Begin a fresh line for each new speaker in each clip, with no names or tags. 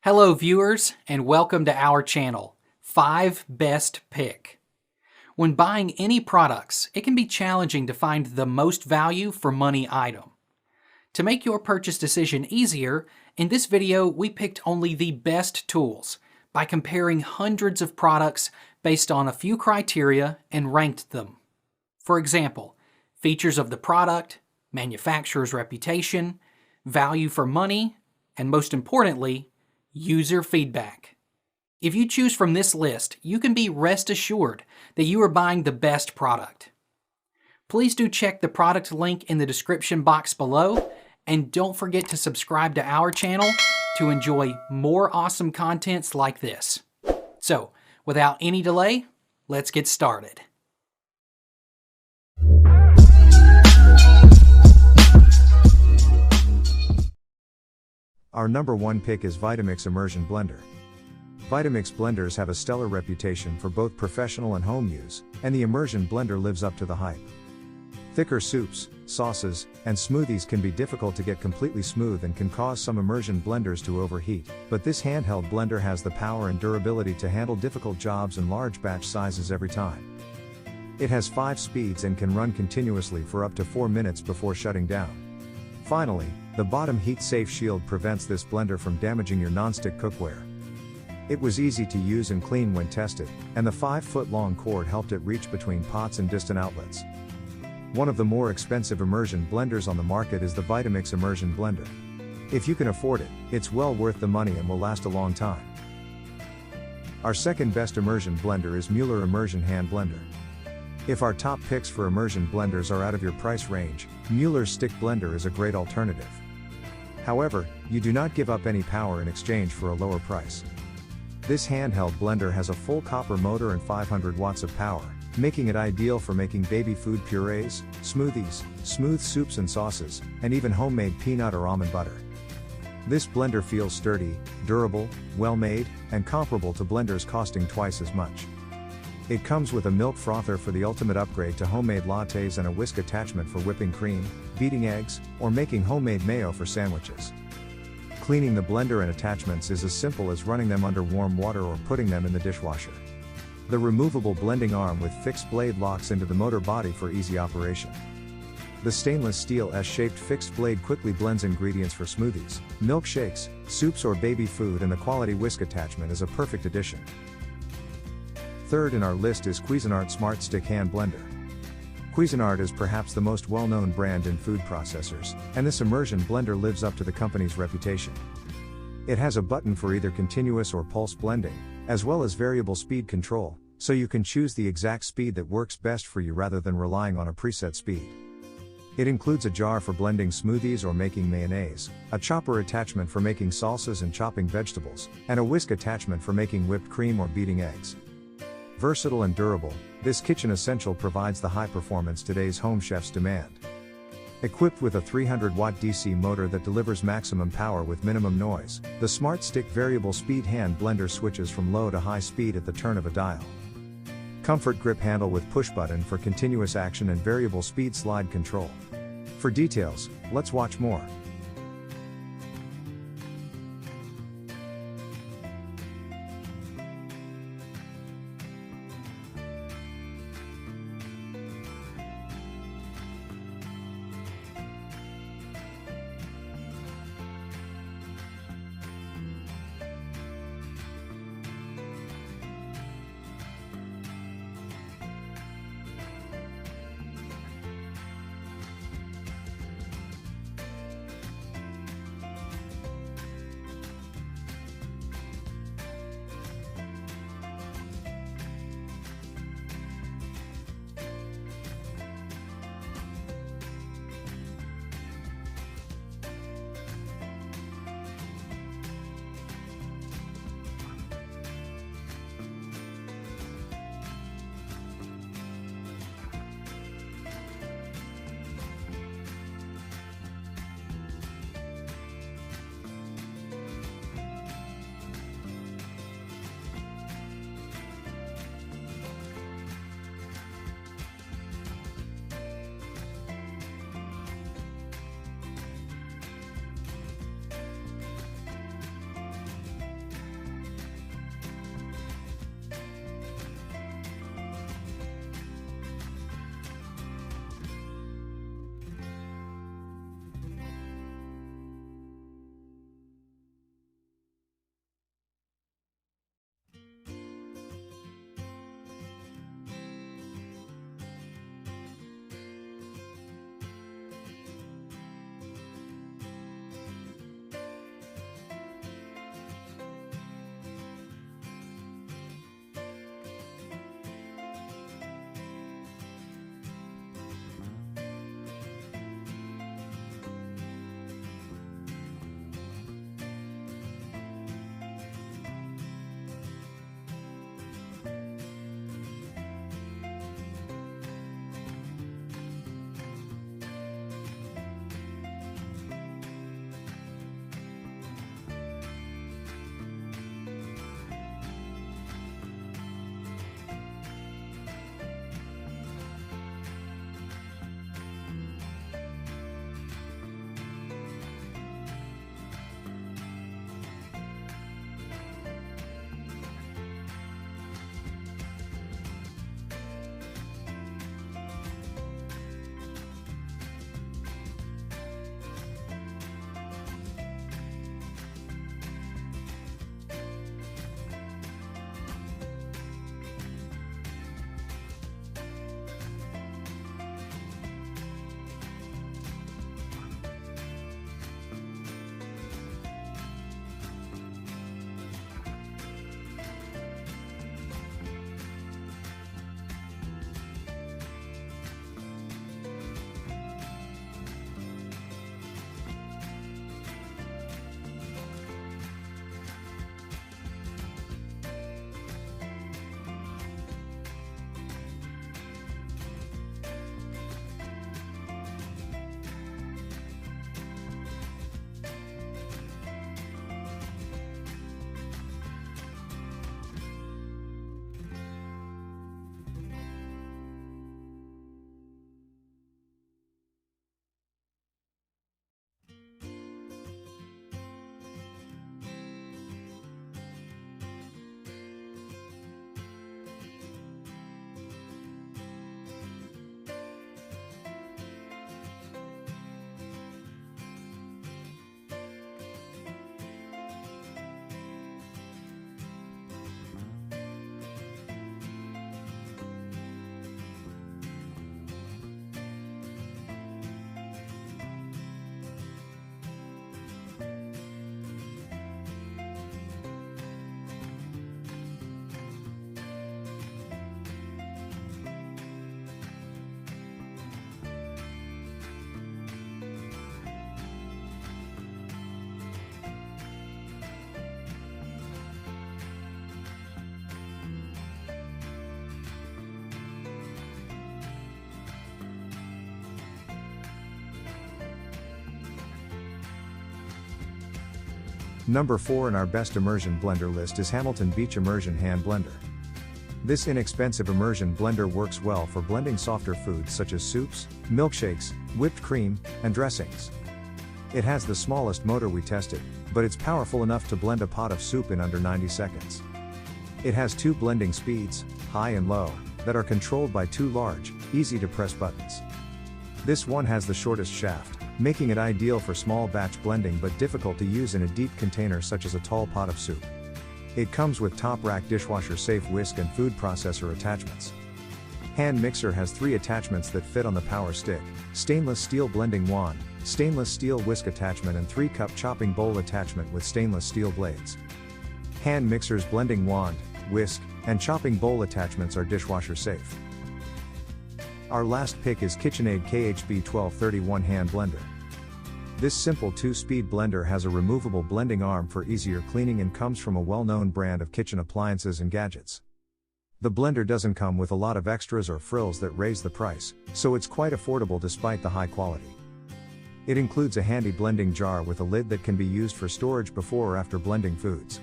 Hello viewers, and welcome to our channel, 5 Best Pick. When buying any products, it can be challenging to find the most value for money item. To make your purchase decision easier, in this video we picked only the best tools by comparing hundreds of products based on a few criteria and ranked them. For example, features of the product, manufacturer's reputation, value for money, and most importantly, user feedback. If you choose from this list, you can be rest assured that you are buying the best product. Please do check the product link in the description box below, and don't forget to subscribe to our channel to enjoy more awesome contents like this. So, without any delay, let's get started.
Our number one pick is Vitamix Immersion Blender. Vitamix blenders have a stellar reputation for both professional and home use, and the Immersion blender lives up to the hype. Thicker soups, sauces, and smoothies can be difficult to get completely smooth and can cause some immersion blenders to overheat, but this handheld blender has the power and durability to handle difficult jobs and large batch sizes every time. It has 5 speeds and can run continuously for up to 4 minutes before shutting down. Finally, the bottom heat-safe shield prevents this blender from damaging your non-stick cookware. It was easy to use and clean when tested, and the 5-foot-long cord helped it reach between pots and distant outlets. One of the more expensive immersion blenders on the market is the Vitamix Immersion Blender. If you can afford it, it's well worth the money and will last a long time. Our second best immersion blender is Mueller Immersion Hand Blender. If our top picks for immersion blenders are out of your price range, Mueller's stick blender is a great alternative. However, you do not give up any power in exchange for a lower price. This handheld blender has a full copper motor and 500 watts of power, making it ideal for making baby food purees, smoothies, smooth soups and sauces, and even homemade peanut or almond butter. This blender feels sturdy, durable, well-made, and comparable to blenders costing twice as much. It comes with a milk frother for the ultimate upgrade to homemade lattes and a whisk attachment for whipping cream, beating eggs, or making homemade mayo for sandwiches. Cleaning the blender and attachments is as simple as running them under warm water or putting them in the dishwasher. The removable blending arm with fixed blade locks into the motor body for easy operation. The stainless steel S-shaped fixed blade quickly blends ingredients for smoothies, milkshakes, soups or baby food, and the quality whisk attachment is a perfect addition. Third in our list is Cuisinart Smart Stick Hand Blender. Cuisinart is perhaps the most well-known brand in food processors, and this immersion blender lives up to the company's reputation. It has a button for either continuous or pulse blending, as well as variable speed control, so you can choose the exact speed that works best for you rather than relying on a preset speed. It includes a jar for blending smoothies or making mayonnaise, a chopper attachment for making salsas and chopping vegetables, and a whisk attachment for making whipped cream or beating eggs. Versatile and durable, this kitchen essential provides the high performance today's home chefs demand. Equipped with a 300-watt DC motor that delivers maximum power with minimum noise, the Smart Stick variable speed hand blender switches from low to high speed at the turn of a dial. Comfort grip handle with push button for continuous action and variable speed slide control. For details, let's watch more. Number 4 in our best immersion blender list is Hamilton Beach Immersion Hand Blender. This inexpensive immersion blender works well for blending softer foods such as soups, milkshakes, whipped cream, and dressings. It has the smallest motor we tested, but it's powerful enough to blend a pot of soup in under 90 seconds. It has 2 blending speeds, high and low, that are controlled by 2 large, easy-to-press buttons. This one has the shortest shaft, making it ideal for small batch blending but difficult to use in a deep container such as a tall pot of soup. It comes with top-rack dishwasher-safe whisk and food processor attachments. Hand mixer has 3 attachments that fit on the power stick, stainless steel blending wand, stainless steel whisk attachment and 3-cup chopping bowl attachment with stainless steel blades. Hand mixer's blending wand, whisk, and chopping bowl attachments are dishwasher safe. Our last pick is KitchenAid KHB 1231 Hand Blender. This simple 2-speed blender has a removable blending arm for easier cleaning and comes from a well-known brand of kitchen appliances and gadgets. The blender doesn't come with a lot of extras or frills that raise the price, so it's quite affordable despite the high quality. It includes a handy blending jar with a lid that can be used for storage before or after blending foods.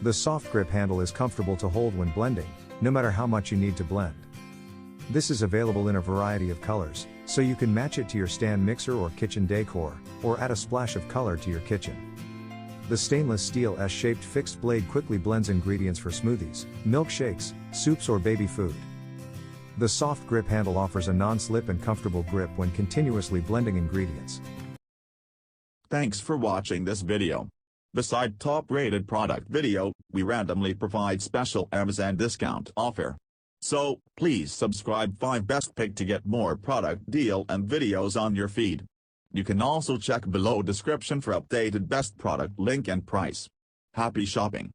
The soft grip handle is comfortable to hold when blending, no matter how much you need to blend. This is available in a variety of colors, so you can match it to your stand mixer or kitchen decor, or add a splash of color to your kitchen. The stainless steel S-shaped fixed blade quickly blends ingredients for smoothies, milkshakes, soups or baby food. The soft grip handle offers a non-slip and comfortable grip when continuously blending ingredients.
Thanks for watching this video. Beside top-rated product video, we randomly provide special Amazon discount offer. So, please subscribe 5 Best Pick to get more product deal and videos on your feed. You can also check below description for updated best product link and price. Happy shopping!